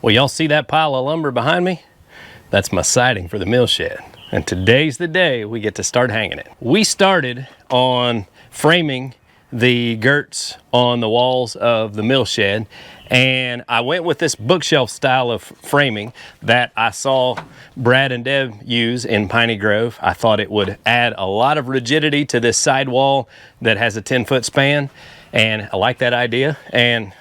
Well, y'all see that pile of lumber behind me? That's my siding for the mill shed. And today's the day we get to start hanging it. We started on framing the girts on the walls of the mill shed, and I went with this bookshelf style of framing that I saw Brad and Deb use in Piney Grove. I thought it would add a lot of rigidity to this side wall that has a 10-foot span, and I like that idea, and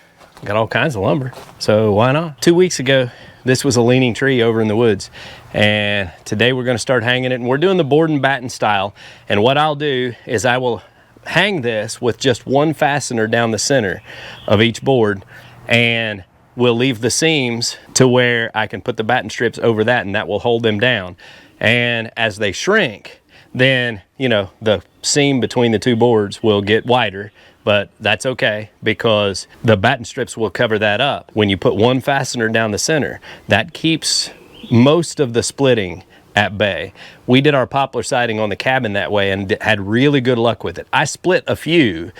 got all kinds of lumber, so why not? 2 weeks ago, this was a leaning tree over in the woods, and today we're going to start hanging it, and we're doing the board and batten style. And what I'll do is I will hang this with just one fastener down the center of each board, and we'll leave the seams to where I can put the batten strips over that, and that will hold them down. And as they shrink, then, you know, the seam between the two boards will get wider, but that's okay because the batten strips will cover that up. When you put one fastener down the center, that keeps most of the splitting at bay. We did our poplar siding on the cabin that way and had really good luck with it. I split a few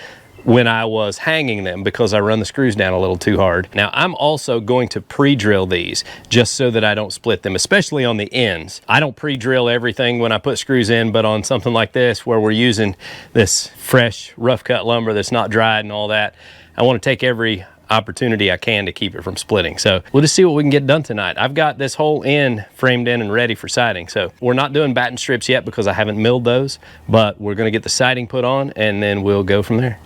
when I was hanging them because I run the screws down a little too hard. Now I'm also going to pre-drill these just so that I don't split them, especially on the ends. I don't pre-drill everything when I put screws in, but on something like this where we're using this fresh rough cut lumber that's not dried and all that, I want to take every opportunity I can to keep it from splitting. So we'll just see what we can get done tonight. I've got this whole end framed in and ready for siding. So we're not doing batten strips yet because I haven't milled those, but we're going to get the siding put on and then we'll go from there.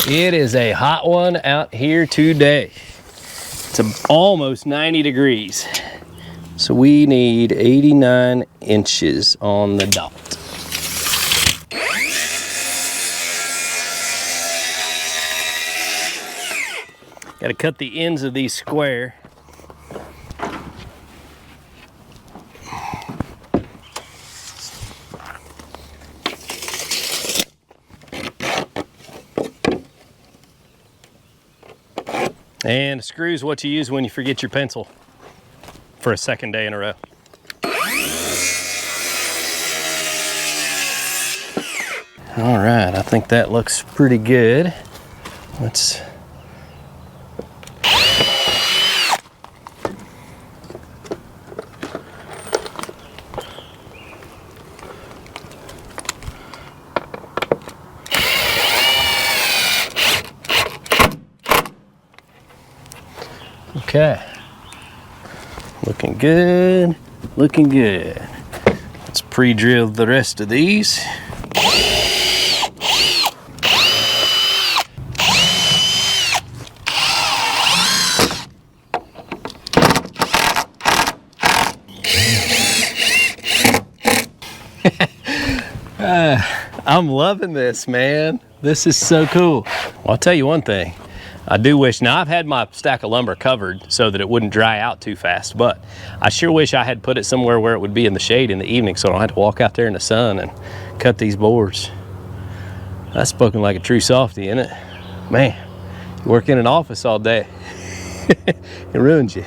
It is a hot one out here today. It's almost 90 degrees. So we need 89 inches on the dot. Got to cut the ends of these square. And a screw is what you use when you forget your pencil for a second day in a row. All right, I think that looks pretty good. Let's okay, looking good, looking good. Let's pre-drill the rest of these. I'm loving this, man. This is so cool. Well, I'll tell you one thing. I do wish, now I've had my stack of lumber covered so that it wouldn't dry out too fast, but I sure wish I had put it somewhere where it would be in the shade in the evening so I don't have to walk out there in the sun and cut these boards. That's spoken like a true softie, isn't it? Man, you work in an office all day. It ruins you.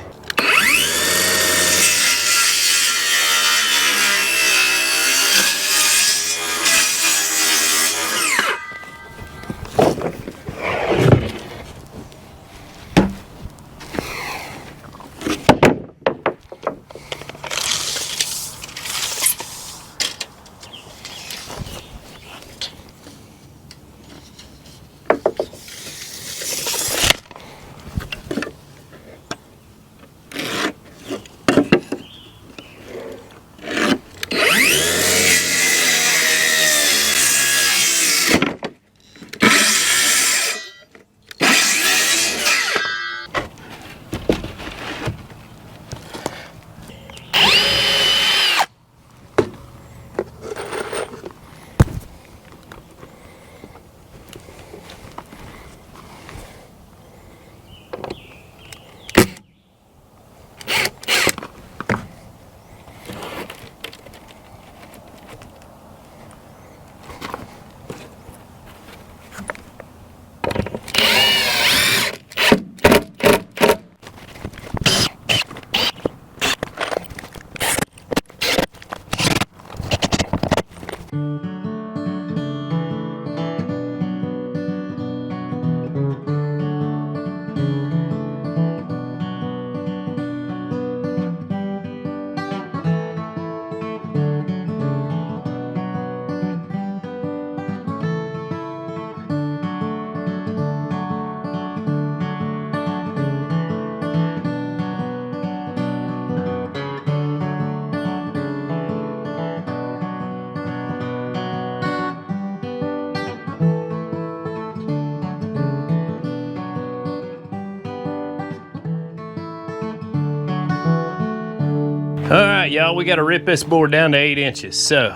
All right, y'all, we got to rip this board down to 8 inches. So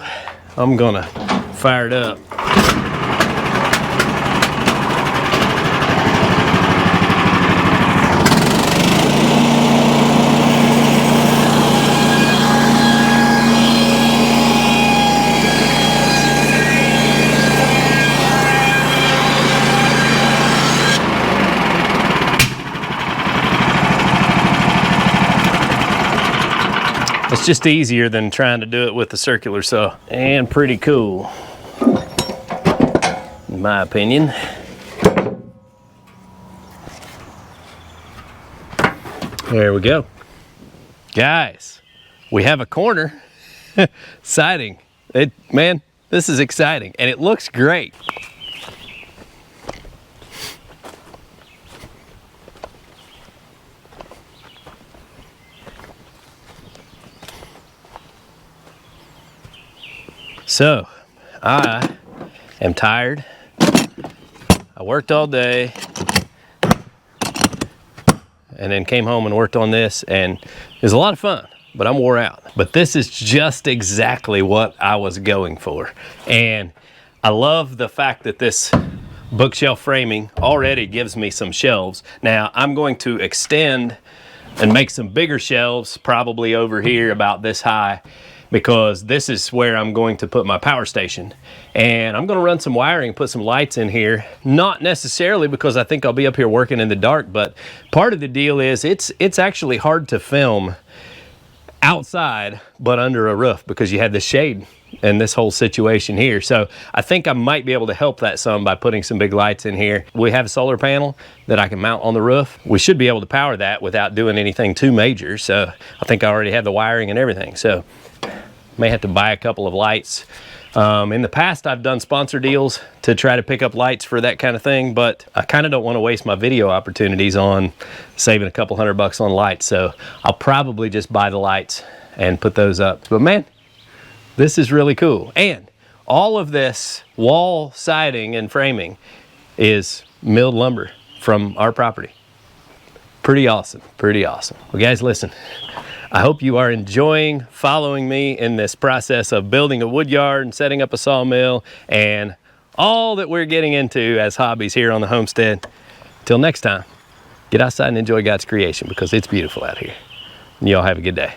I'm gonna fire it up. It's just easier than trying to do it with the circular saw, and pretty cool, in my opinion. There we go. Guys, we have a corner siding. Man, this is exciting, and it looks great. So, I am tired. I worked all day and then came home and worked on this, and it was a lot of fun, but I'm wore out. But this is just exactly what I was going for. And I love the fact that this bookshelf framing already gives me some shelves. Now, I'm going to extend and make some bigger shelves, probably over here about this high, because this is where I'm going to put my power station. And I'm gonna run some wiring, put some lights in here, not necessarily because I think I'll be up here working in the dark, but part of the deal is it's actually hard to film outside, but under a roof, because you have the shade and this whole situation here. So I think I might be able to help that some by putting some big lights in here. We have a solar panel that I can mount on the roof. We should be able to power that without doing anything too major. So I think I already have the wiring and everything. So may have to buy a couple of lights. In the past, I've done sponsor deals to try to pick up lights for that kind of thing, but I kind of don't want to waste my video opportunities on saving a couple $100 on lights. So I'll probably just buy the lights and put those up. But man, this is really cool. And all of this wall siding and framing is milled lumber from our property. Pretty awesome, pretty awesome. Well, guys, listen. I hope you are enjoying following me in this process of building a wood yard and setting up a sawmill and all that we're getting into as hobbies here on the homestead. Till next time, get outside and enjoy God's creation, because it's beautiful out here. And y'all have a good day.